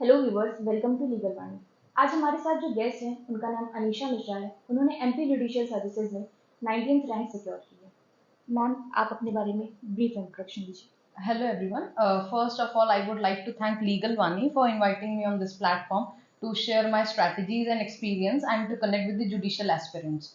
Hello viewers, welcome to legal Vani. आज हमारे साथ जो गेस्ट हैं उनका नाम अनीशा मिश्रा है। उन्होंने एमपी जुडिशियल सर्विसेज में 19th रैंक सिक्योर की है। मैम, आप अपने बारे में ब्रीफ इंट्रोडक्शन दीजिए। Hello everyone. First of all, I would like to thank Legal Vani for inviting me on this platform to share my strategies and experience and to connect with the judicial aspirants.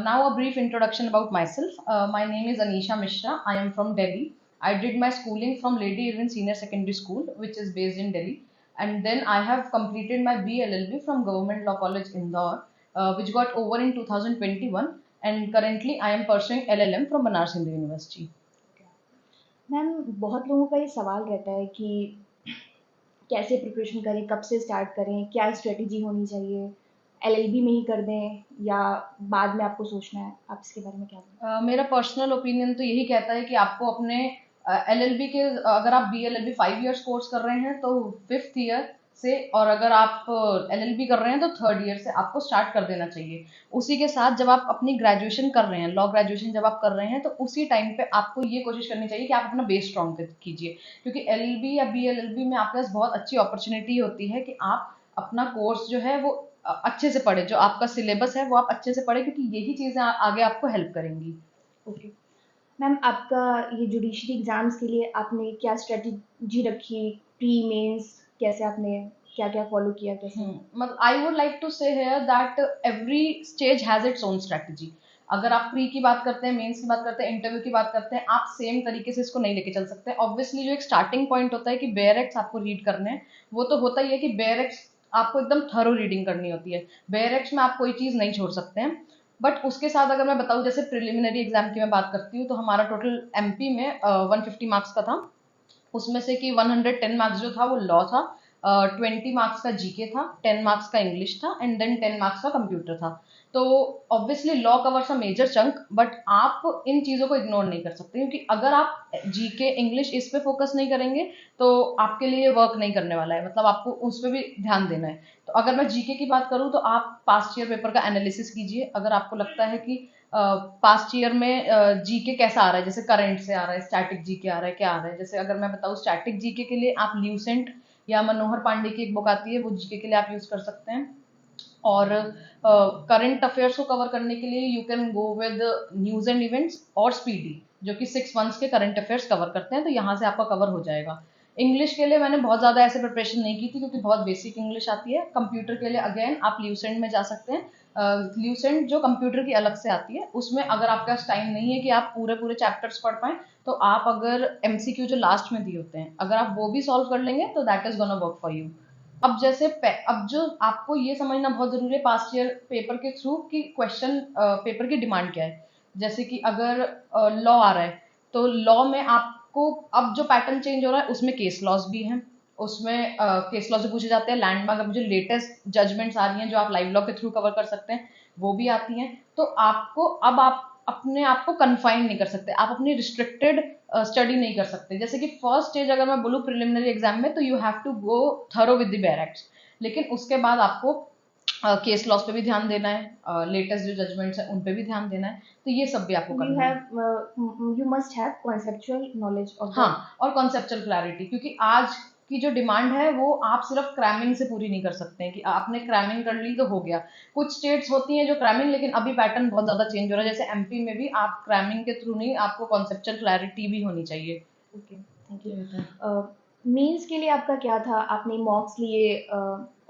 Now, a brief introduction about myself. My name is Anisha Mishra. I am from Delhi. I did my schooling from Lady Irwin Senior Secondary School, which is based in Delhi, and then I have completed my BLLB from Government Law College Indore, which got over in 2021, and currently I am pursuing LLM from Banaras Hindu University. Ma'am, बहुत लोगों का ये सवाल रहता है कि कैसे preparation करें, कब से स्टार्ट करें, क्या स्ट्रेटजी होनी चाहिए, एलएलबी में ही कर दें या बाद में आपको सोचना है। आप इसके बारे में क्या बोलें? मेरा पर्सनल ओपिनियन तो यही कहता है कि आपको अपने एलएलबी के, अगर आप बीएलएलबी 5 इयर्स कोर्स कर रहे हैं तो 5th ईयर से, और अगर आप एलएलबी कर रहे हैं तो 3rd ईयर से आपको स्टार्ट कर देना चाहिए। उसी के साथ जब आप अपनी ग्रेजुएशन कर रहे हैं, लॉ ग्रेजुएशन जब आप कर रहे हैं, तो उसी टाइम पे आपको ये कोशिश करनी चाहिए कि आप अपना बेस स्ट्रॉन्ग कीजिए, क्योंकि एलएलबी या बीएलएलबी में आपके पास बहुत अच्छी अपॉर्चुनिटी होती है कि आप अपना कोर्स जो है वो अच्छे से पढ़े, जो आपका सिलेबस है वो आप अच्छे से पढ़े, क्योंकि यही चीज़ें आगे आपको हेल्प करेंगी। ओके मैम, आपका ये जुडिशरी एग्जाम्स के लिए आपने क्या स्ट्रेटजी रखी? प्री मेंस कैसे आपने क्या क्या फॉलो किया, कैसे? मतलब आई वुड लाइक टू से here that every stage has its own strategy. अगर आप प्री की बात करते हैं, मेंस की बात करते हैं, इंटरव्यू की बात करते हैं, आप सेम तरीके से इसको नहीं लेके चल सकते। ऑब्वियसली जो एक स्टार्टिंग पॉइंट होता है कि बेयर एक्ट्स आपको रीड करने हैं, वो तो होता ही है कि बेयर एक्ट्स आपको एकदम थरो रीडिंग करनी होती है। बेयर एक्ट्स में आप कोई चीज़ नहीं छोड़ सकते हैं। बट उसके साथ अगर मैं बताऊँ, जैसे प्रिलिमिनरी एग्जाम की मैं बात करती हूँ, तो हमारा टोटल एमपी में 150 मार्क्स का था। उसमें से कि 110 मार्क्स जो था वो लॉ था, 20 मार्क्स का जीके था, 10 मार्क्स का इंग्लिश था, एंड देन 10 मार्क्स का कंप्यूटर था। तो obviously law covers a major chunk, but आप इन चीज़ों को इग्नोर नहीं कर सकते, क्योंकि अगर आप जीके इंग्लिश इस पे फोकस नहीं करेंगे तो आपके लिए वर्क नहीं करने वाला है। मतलब आपको उस पर भी ध्यान देना है। तो अगर मैं जीके की बात करूँ तो आप पास्ट ईयर पेपर का एनालिसिस कीजिए। अगर आपको लगता है कि पास्ट ईयर में जीके कैसा आ रहा है, जैसे करंट से आ रहा है, स्टैटिक जीके आ रहा है, क्या आ रहा है, जैसे अगर मैं बताऊँ स्टैटिक जीके के लिए आप ल्यूसेंट या मनोहर पांडे की एक बुक आती है, वो जीके के लिए आप यूज कर सकते हैं। और करंट अफेयर्स को कवर करने के लिए you can go with news and events और स्पीडी, जो कि 6 मंथ्स के करंट अफेयर्स कवर करते हैं, तो यहाँ से आपका कवर हो जाएगा। इंग्लिश के लिए मैंने बहुत ज़्यादा ऐसे प्रिपरेशन नहीं की थी, क्योंकि बहुत बेसिक इंग्लिश आती है। कंप्यूटर के लिए अगेन आप ल्यूसेंट में जा सकते हैं। ल्यूसेंट जो कंप्यूटर की अलग से आती है, उसमें अगर आपके पास टाइम नहीं है कि आप पूरे पूरे चैप्टर्स पढ़ पाएं, तो आप अगर एमसीक्यू जो लास्ट में दिए होते हैं, अगर आप वो भी सॉल्व कर लेंगे तो that is gonna work for you. अब जैसे अब जो आपको ये समझना बहुत जरूरी है पास्ट ईयर पेपर के थ्रू कि क्वेश्चन पेपर की डिमांड क्या है। जैसे कि अगर लॉ आ रहा है, तो लॉ में आपको अब जो पैटर्न चेंज हो रहा है उसमें केस लॉज भी हैं। उसमें केस लॉ से पूछे जाते हैं, लैंडमार्क, अब जो लेटेस्ट जजमेंट्स आ रही हैं जो आप लाइव लॉ के थ्रू कवर कर सकते हैं, वो भी आती हैं। तो आपको अब आप अपने आप को कन्फाइन नहीं कर सकते, आप अपनी रिस्ट्रिक्टेड स्टडी नहीं कर सकते। जैसे कि फर्स्ट स्टेज अगर मैं बोलूँ प्रिलिमिनरी एग्जाम में, तो you have to go through with the bare acts, लेकिन उसके बाद आपको केस लॉस पे भी ध्यान देना है, लेटेस्ट जो जजमेंट्स है उन पे भी ध्यान देना है, तो ये सब भी आपको यू करना है। Have you must have conceptual knowledge of the. हाँ, और कॉन्सेप्चुअल क्लैरिटी, क्योंकि आज की जो डिमांड है वो आप सिर्फ क्रैमिंग से पूरी नहीं कर सकते हैं कि आपने क्रैमिंग कर ली तो हो गया। कुछ स्टेट्स होती हैं जो क्रैमिंग, लेकिन अभी पैटर्न बहुत ज्यादा चेंज हो रहा है। जैसे एमपी में भी आप क्रैमिंग के थ्रू नहीं, आपको कॉन्सेप्चुअल क्लैरिटी भी होनी चाहिए। Okay, thank you. मेंस के लिए आपका क्या था? आपने मॉक्स लिए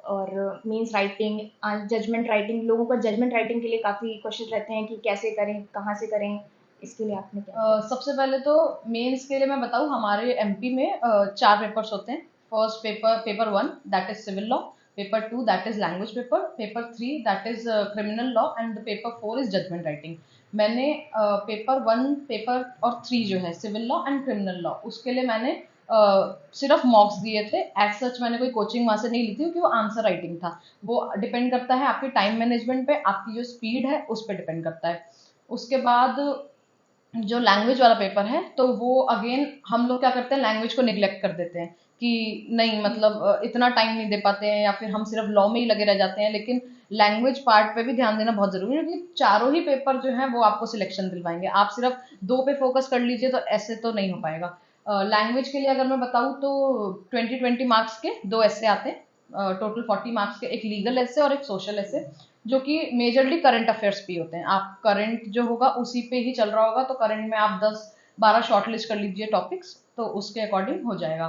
और मेंस राइटिंग, जजमेंट राइटिंग, लोगों का जजमेंट राइटिंग के लिए काफ़ी क्वेश्चन रहते हैं कि कैसे करें, कहाँ से करें। इसके लिए आपने क्या किया? सबसे पहले तो मेंस के लिए मैं बताऊँ, हमारे एमपी में 4 पेपर्स होते हैं। First paper, paper 1 that is civil law, paper 2 that is language paper, paper 3 that is criminal law, and paper 4 is judgment writing. मैंने पेपर 1, पेपर और 3 जो है civil law and criminal law, उसके लिए मैंने सिर्फ मॉक्स दिए थे। एज सच मैंने कोई कोचिंग वहाँ से नहीं ली थी, क्योंकि वो आंसर राइटिंग था। वो डिपेंड करता है आपकी टाइम मैनेजमेंट पे, आपकी जो स्पीड है उस पर डिपेंड करता है। उसके बाद जो लैंग्वेज वाला पेपर है, तो वो अगेन हम लोग क्या करते हैं, लैंग्वेज को निग्लेक्ट कर देते हैं कि नहीं, मतलब इतना टाइम नहीं दे पाते हैं, या फिर हम सिर्फ लॉ में ही लगे रह जाते हैं। लेकिन लैंग्वेज पार्ट पे भी ध्यान देना बहुत जरूरी है, क्योंकि चारों ही पेपर जो है वो आपको सिलेक्शन दिलवाएंगे। आप सिर्फ दो पे फोकस कर लीजिए तो ऐसे तो नहीं हो पाएगा। लैंग्वेज के लिए अगर मैं बताऊँ तो 20-20 मार्क्स के 2 ऐसे आते हैं, टोटल 40 मार्क्स के, एक लीगल ऐसे और एक सोशल ऐसे, जो कि मेजरली करंट अफेयर्स पे होते हैं। आप करंट जो होगा उसी पे ही चल रहा होगा, तो करंट में आप 10-12 शॉर्ट लिस्ट कर लीजिए टॉपिक्स, तो उसके अकॉर्डिंग हो जाएगा।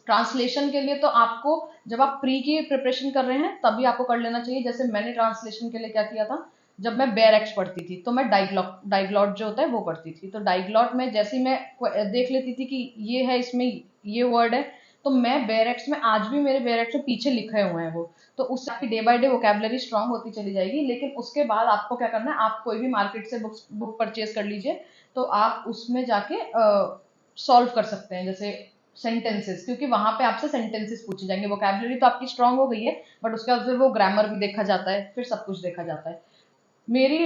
ट्रांसलेशन के लिए तो आपको जब आप प्री की प्रिपरेशन कर रहे हैं तभी आपको कर लेना चाहिए। जैसे मैंने ट्रांसलेशन के लिए क्या किया था, जब मैं बेयरएक्स पढ़ती थी तो मैं डाइग्लॉट जो होता है वो पढ़ती थी। तो डाइग्लॉट में जैसे ही मैं देख लेती थी कि ये है, इसमें ये वर्ड है, तो मैं बेयरएक्स में, आज भी मेरे बेयरएक्स में पीछे लिखे हुए हैं वो, तो उससे आपकी day by day vocabulary strong होती चली जाएगी। लेकिन उसके बाद आपको क्या करना है, आप कोई भी मार्केट से बुक परचेज कर लीजिए, तो आप उसमें जाके सॉल्व कर सकते हैं, जैसे सेंटेंसेस, क्योंकि वहां पे आपसे सेंटेंसेस पूछे जाएंगे। वोकैबुलरी तो आपकी स्ट्रांग हो गई है, बट उसके बाद फिर वो ग्रामर भी देखा जाता है, फिर सब कुछ देखा जाता है। मेरी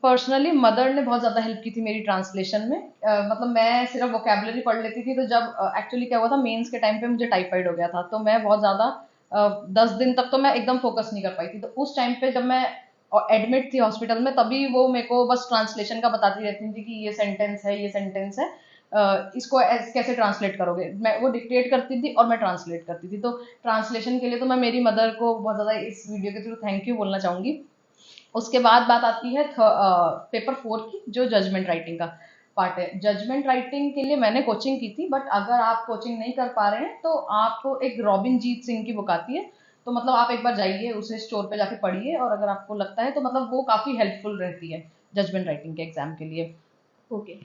पर्सनली मदर ने बहुत ज़्यादा हेल्प की थी मेरी ट्रांसलेशन में। मतलब मैं सिर्फ वोकैबुलरी पढ़ लेती थी, तो जब एक्चुअली क्या हुआ था, मेंस के टाइम पे मुझे टाइफाइड हो गया था, तो मैं बहुत ज़्यादा 10 दिन तक तो मैं एकदम फोकस नहीं कर पाई थी। तो उस टाइम पे जब मैं एडमिट थी हॉस्पिटल में, तभी वो मेरे को बस ट्रांसलेशन का बताती रहती थी कि ये सेंटेंस है, ये सेंटेंस है, इसको कैसे ट्रांसलेट करोगे। मैं वो डिक्टेट करती थी और मैं ट्रांसलेट करती थी। तो ट्रांसलेशन के लिए तो मैं मेरी मदर को बहुत ज़्यादा इस वीडियो के थ्रू थैंक यू बोलना चाहूँगी। उसके बाद बात आती है पेपर 4 की, जो जजमेंट राइटिंग का पार्ट है। जजमेंट राइटिंग के लिए मैंने कोचिंग की थी, बट अगर आप कोचिंग नहीं कर पा रहे हैं तो आपको एक रॉबिनजीत सिंह की बुक आती है, तो मतलब आप एक बार जाइए उसे स्टोर पे जाके पढ़िए, और अगर आपको लगता है तो मतलब वो काफ़ी हेल्पफुल रहती है जजमेंट राइटिंग के एग्जाम के लिए। ओके।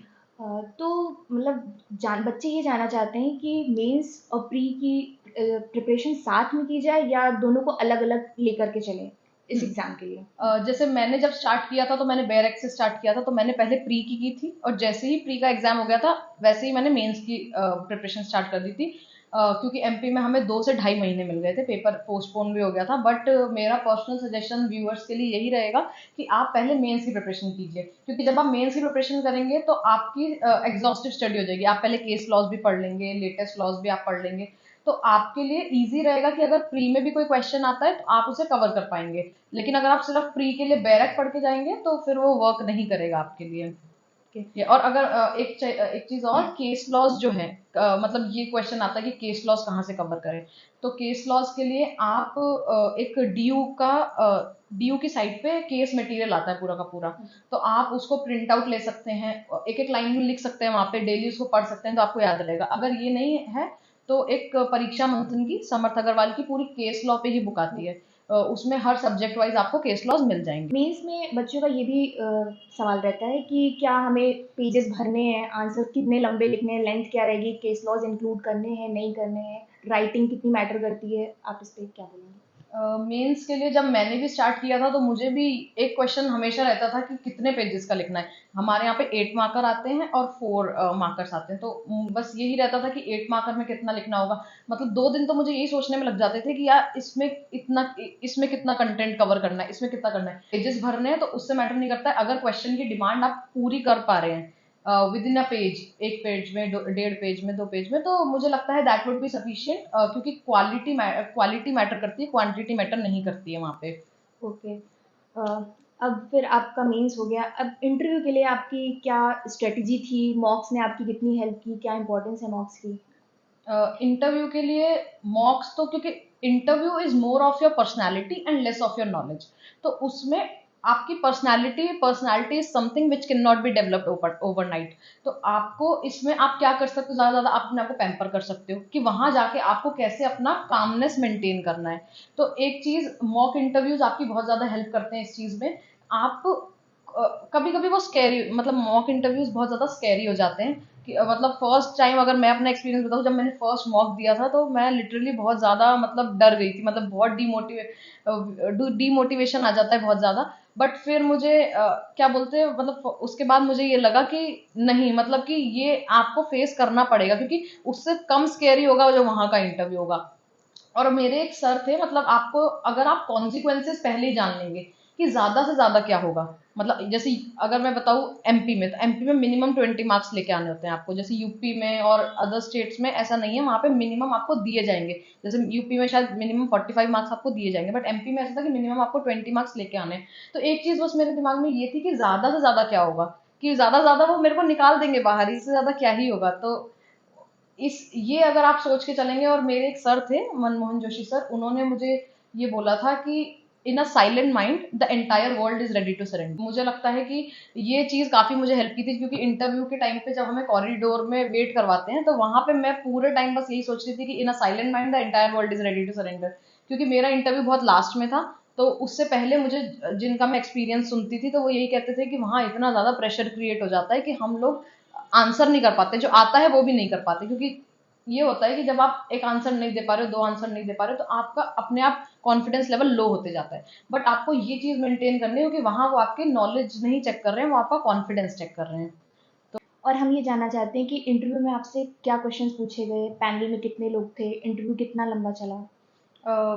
तो मतलब बच्चे ये जानना चाहते हैं कि मेंस और प्री की प्रिपरेशन साथ में की जाए या दोनों को अलग-अलग लेकर के चलें इस एग्ज़ाम के लिए? जैसे मैंने जब स्टार्ट किया था तो मैंने बेयरएक्स से स्टार्ट किया था, तो मैंने पहले प्री की थी, और जैसे ही प्री का एग्जाम हो गया था वैसे ही मैंने मेंस की प्रिपरेशन स्टार्ट कर दी थी। क्योंकि एमपी में हमें 2 से ढाई महीने मिल गए थे, पेपर पोस्टपोन भी हो गया था। बट मेरा पर्सनल सजेशन व्यूअर्स के लिए यही रहेगा कि आप पहले मेंस की प्रिपरेशन कीजिए, क्योंकि जब आप मेंस की प्रिपरेशन करेंगे तो आपकी एग्जॉस्टिव स्टडी हो जाएगी। आप पहले केस लॉज भी पढ़ लेंगे, लेटेस्ट लॉज भी आप पढ़ लेंगे, तो आपके लिए ईजी रहेगा कि अगर प्री में भी कोई क्वेश्चन आता है तो आप उसे कवर कर पाएंगे। लेकिन अगर आप सिर्फ प्री के लिए बैरक पढ़ के जाएंगे तो फिर वो वर्क नहीं करेगा आपके लिए। और अगर एक चीज और, केस लॉज जो है, मतलब ये क्वेश्चन आता है कि केस लॉज कहाँ से कवर करें, तो केस लॉज के लिए आप एक डीयू की साइट पे केस मटेरियल आता है पूरा का पूरा, तो आप उसको प्रिंट आउट ले सकते हैं, एक एक लाइन में लिख सकते हैं वहां पे, डेली उसको पढ़ सकते हैं, तो आपको याद रहेगा। अगर ये नहीं है तो एक परीक्षा मंथन की समर्थ अग्रवाल की पूरी केस लॉ पे ही बुक आती है, उसमें हर सब्जेक्ट वाइज आपको केस लॉज मिल जाएंगे। मेंस में बच्चों का ये भी सवाल रहता है कि क्या हमें पेजेस भरने हैं, आंसर कितने लंबे लिखने हैं, लेंथ क्या रहेगी, केस लॉज इंक्लूड करने हैं नहीं करने हैं, राइटिंग कितनी मैटर करती है, आप इस पर क्या बोलेंगे? मेंस के लिए जब मैंने भी स्टार्ट किया था तो मुझे भी एक क्वेश्चन हमेशा रहता था कि कितने पेजेस का लिखना है। हमारे यहाँ पे 8 मार्कर आते हैं और 4 मार्कर्स आते हैं, तो बस यही रहता था कि 8 मार्कर में कितना लिखना होगा। मतलब 2 दिन तो मुझे यही सोचने में लग जाते थे कि यार इसमें कितना कंटेंट कवर करना है, इसमें कितना करना है। पेजेस भरने हैं तो उससे मैटर नहीं करता है, अगर क्वेश्चन की डिमांड आप पूरी कर पा रहे हैं विद इन अ पेज, एक पेज में, 1.5 पेज में, 2 पेज में, तो मुझे लगता है दैट वुड बी सफिशियंट, क्योंकि क्वालिटी मैटर करती है, क्वांटिटी मैटर नहीं करती है वहाँ पे। ओके। अब फिर आपका मेंस हो गया, अब इंटरव्यू के लिए आपकी क्या स्ट्रेटजी थी, मॉक्स ने आपकी कितनी हेल्प की, क्या इंपॉर्टेंस है मॉक्स की? इंटरव्यू के लिए मॉक्स तो, क्योंकि interview is more of your personality and less of your knowledge, तो उसमें आपकी personality is something which can not be developed overnight. तो आपको इसमें आप क्या कर सकते हो, ज्यादा ज्यादा आप अपने आप को पैम्पर कर सकते हो कि वहां जाके आपको कैसे अपना कामनेस मेंटेन करना है। तो एक चीज, मॉक इंटरव्यूज आपकी बहुत ज्यादा हेल्प करते हैं इस चीज में। आप कभी कभी वो स्कैरी, मतलब मॉक इंटरव्यूज बहुत ज्यादा स्कैरी हो जाते हैं कि मतलब फर्स्ट टाइम, अगर मैं अपना एक्सपीरियंस बताऊँ, जब मैंने फर्स्ट मॉक दिया था तो मैं लिटरली बहुत ज़्यादा मतलब डर गई थी, मतलब बहुत डीमोटिवेशन आ जाता है बहुत ज़्यादा। बट फिर मुझे क्या बोलते हैं, मतलब उसके बाद मुझे ये लगा कि नहीं, मतलब कि ये आपको फेस करना पड़ेगा, क्योंकि उससे कम स्केरी होगा जो वहाँ का इंटरव्यू होगा। और मेरे एक सर थे, मतलब आपको अगर आप कॉन्सिक्वेंसेस पहले ही जान लेंगे कि ज्यादा से ज्यादा क्या होगा, मतलब जैसे अगर मैं बताऊँ एमपी में, तो एमपी में मिनिमम 20 मार्क्स लेके आने होते हैं आपको, जैसे यूपी में और अदर स्टेट्स में ऐसा नहीं है, वहाँ पे मिनिमम आपको दिए जाएंगे। जैसे यूपी में शायद मिनिमम 45 मार्क्स आपको दिए जाएंगे, बट एमपी में ऐसा था कि मिनिमम आपको 20 मार्क्स लेके आने हैं। तो एक चीज बस मेरे दिमाग में ये थी कि ज्यादा से ज्यादा क्या होगा, कि ज्यादा से ज्यादा वो मेरे को निकाल देंगे बाहर, इससे ज्यादा क्या ही होगा। तो इस ये अगर आप सोच के चलेंगे, और मेरे एक सर थे मनमोहन जोशी सर, उन्होंने मुझे ये बोला था कि in a silent mind the entire world is ready to surrender. मुझे लगता है कि ये चीज़ काफ़ी मुझे हेल्प की थी, क्योंकि इंटरव्यू के टाइम पे जब हमें कॉरिडोर में वेट करवाते हैं तो वहाँ पे मैं पूरे टाइम बस यही सोच रही थी कि in a silent mind the entire world is ready to surrender. क्योंकि मेरा इंटरव्यू बहुत लास्ट में था, तो उससे पहले मुझे जिनका मैं एक्सपीरियंस सुनती थी तो वो यही कहते थे कि वहाँ इतना ज़्यादा प्रेशर क्रिएट हो जाता है कि हम लोग आंसर नहीं कर पाते, जो आता है वो भी नहीं कर पाते। क्योंकि ये होता है कि जब आप एक आंसर नहीं दे पा रहे हो, दो आंसर नहीं दे पा रहे हो, तो आपका अपने आप कॉन्फिडेंस लेवल लो होते जाता है। बट आपको ये चीज़ मेंटेन करनी है कि वहाँ वो आपके नॉलेज नहीं चेक कर रहे हैं, वो आपका कॉन्फिडेंस चेक कर रहे हैं। और हम ये जानना चाहते हैं कि इंटरव्यू में आपसे क्या क्वेश्चंस पूछे गए, पैनल में कितने लोग थे, इंटरव्यू कितना लंबा चला?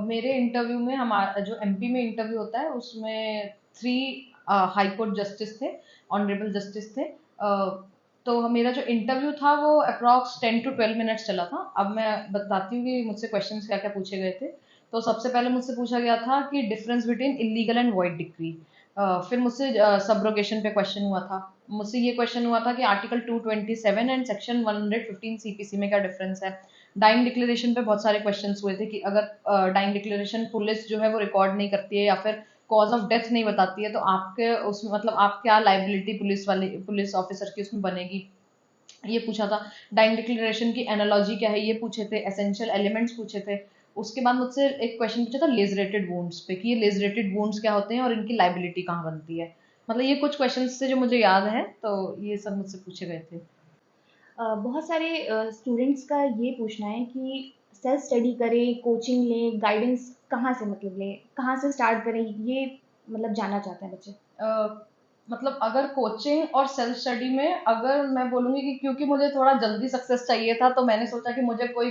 मेरे इंटरव्यू में, हमारा जो एमपी में इंटरव्यू होता है उसमें 3 हाई कोर्ट जस्टिस थे, ऑनरेबल जस्टिस थे। तो मेरा जो इंटरव्यू था वो अप्रॉक्स 10 to 12 मिनट्स चला था। अब मैं बताती हूँ कि मुझसे क्वेश्चंस क्या क्या पूछे गए थे। तो सबसे पहले मुझसे पूछा गया था कि difference between illegal and void decree. फिर मुझसे सब्रोगेशन पे क्वेश्चन हुआ था। मुझसे ये क्वेश्चन हुआ था कि आर्टिकल 227 एंड सेक्शन 115 सीपीसी में क्या डिफरेंस है। डाइंग डिक्लेरेशन पे बहुत सारे क्वेश्चंस हुए थे कि अगर डाइंग डिक्लेरेशन पुलिस जो है वो रिकॉर्ड नहीं करती है या फिर कॉज ऑफ डेथ नहीं बताती है, तो आपके उसमें मतलब आप क्या लाइबिलिटी पुलिस ऑफिसर की उसमें बनेगी, ये पूछा था। डाइंग डिक्लेरेशन की एनालॉजी क्या है, ये पूछे थे। एसेंशियल एलिमेंट्स पूछे थे। उसके बाद मुझसे एक क्वेश्चन पूछा था लेजरेटेड वुंड्स पे, कि ये लेजरेटेड वुंड्स क्या होते हैं और इनकी लाइबिलिटी कहाँ बनती है। मतलब ये कुछ क्वेश्चन थे जो मुझे याद है, तो ये सब मुझसे पूछे गए थे। बहुत सारे स्टूडेंट्स का ये पूछना है कि सेल्फ स्टडी करें, कोचिंग लें, गाइडेंस कहाँ से मतलब लें, कहाँ से स्टार्ट करें, ये मतलब जानना चाहते हैं बच्चे। मतलब अगर कोचिंग और सेल्फ स्टडी में अगर मैं बोलूँगी कि क्योंकि मुझे थोड़ा जल्दी सक्सेस चाहिए था, तो मैंने सोचा कि मुझे कोई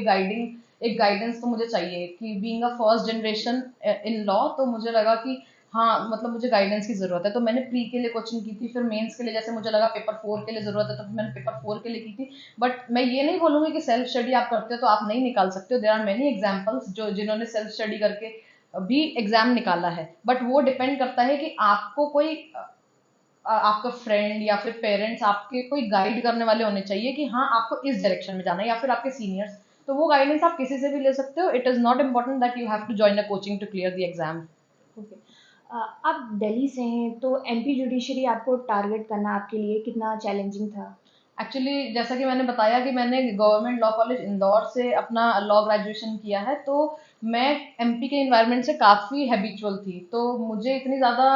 एक गाइडेंस तो मुझे चाहिए, कि being a first generation in law, तो मुझे लगा कि हाँ, मतलब मुझे गाइडेंस की ज़रूरत है। तो मैंने प्री के लिए कोचिंग की थी, फिर मेंस के लिए जैसे मुझे लगा पेपर 4 के लिए ज़रूरत है, तो फिर मैंने पेपर 4 के लिए की थी। बट मैं ये नहीं बोलूँगी कि सेल्फ स्टडी आप करते हो तो आप नहीं निकाल सकते हो। देयर आर मेनी एग्जाम्पल्स जो जिन्होंने सेल्फ स्टडी करके भी एग्जाम निकाला है। बट वो डिपेंड करता है कि आपको कोई आपका फ्रेंड या फिर पेरेंट्स आपके कोई गाइड करने वाले होने चाहिए कि हाँ आपको इस डायरेक्शन में जाना है, या फिर आपके सीनियर्स। तो वो गाइडेंस आप किसी से भी ले सकते हो। It is not important that you have to join a coaching to clear the exam. Okay. आप दिल्ली से हैं, तो एमपी जुडिशरी आपको टारगेट करना आपके लिए कितना चैलेंजिंग था? एक्चुअली जैसा कि मैंने बताया कि मैंने गवर्नमेंट लॉ कॉलेज इंदौर से अपना लॉ ग्रेजुएशन किया है, तो मैं एमपी के इन्वायरमेंट से काफ़ी हैबिचुअल थी, तो मुझे इतनी ज़्यादा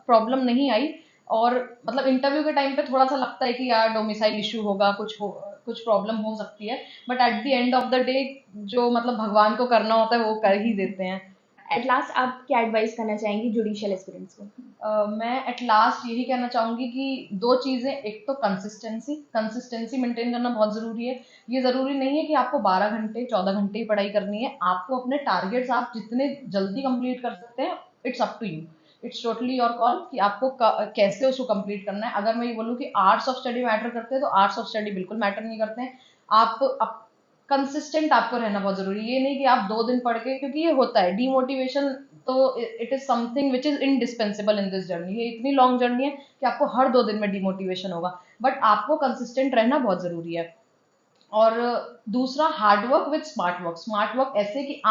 प्रॉब्लम नहीं आई। और मतलब इंटरव्यू के टाइम पे थोड़ा सा लगता है कि यार डोमिसाइल इशू होगा, कुछ प्रॉब्लम हो सकती है। But at the end of the day जो मतलब भगवान को करना होता है वो कर ही देते हैं। एट लास्ट आप क्या एडवाइस करना चाहेंगी जुडिशियल एस्पिरेंट्स को? मैं एट लास्ट यही कहना चाहूँगी कि दो चीज़ें, एक तो कंसिस्टेंसी मेंटेन करना बहुत ज़रूरी है। ये ज़रूरी नहीं है कि आपको 12 घंटे 14 घंटे ही पढ़ाई करनी है। आपको अपने टारगेट्स आप जितने जल्दी कंप्लीट कर सकते हैं, it's up to you. It's totally your call कि आपको कैसे उसको कंप्लीट करना है। अगर मैं ये बोलूँ कि आवर्स ऑफ स्टडी मैटर करते हैं, तो आवर्स ऑफ स्टडी बिल्कुल मैटर नहीं करते हैं। आप कंसिस्टेंट आपको रहना बहुत जरूरी है। ये नहीं कि आप 2 दिन पढ़ के, क्योंकि ये होता है डिमोटिवेशन, तो it is something which is indispensable in this journey. ये इतनी लॉन्ग जर्नी है कि आपको हर 2 दिन में डिमोटिवेशन होगा, बट आपको कंसिस्टेंट रहना बहुत जरूरी है। और दूसरा, hard work with smart work. Smart work ऐसे कि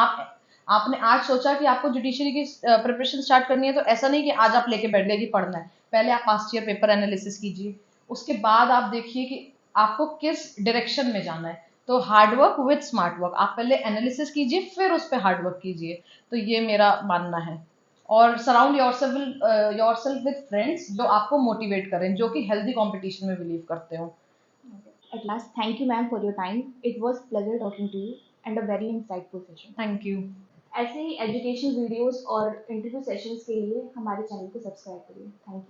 आपने आज सोचा कि आपको जुडिशरी की प्रिपरेशन स्टार्ट करनी है, तो ऐसा नहीं कि आज आप लेके बैठ गए कि पढ़ना है। पहले आप पास्ट ईयर पेपर एनालिसिस कीजिए, उसके बाद आप देखिए कि आपको किस डायरेक्शन में जाना है। तो hard work with smart work, आप पहले एनालिसिस कीजिए फिर उस पर हार्ड वर्क कीजिए। तो ये मेरा मानना है। और सराउंड योरसेल्फ विद फ्रेंड्स जो आपको मोटिवेट करें, जो कि हेल्दी कंपटीशन में बिलीव करते हो। At last, thank you, ma'am, for your time. It was pleasure talking to you and a very insightful session. Thank you. ऐसे ही एजुकेशन वीडियोस और इंटरव्यू सेशंस के लिए हमारे चैनल को सब्सक्राइब करिए। Thank you.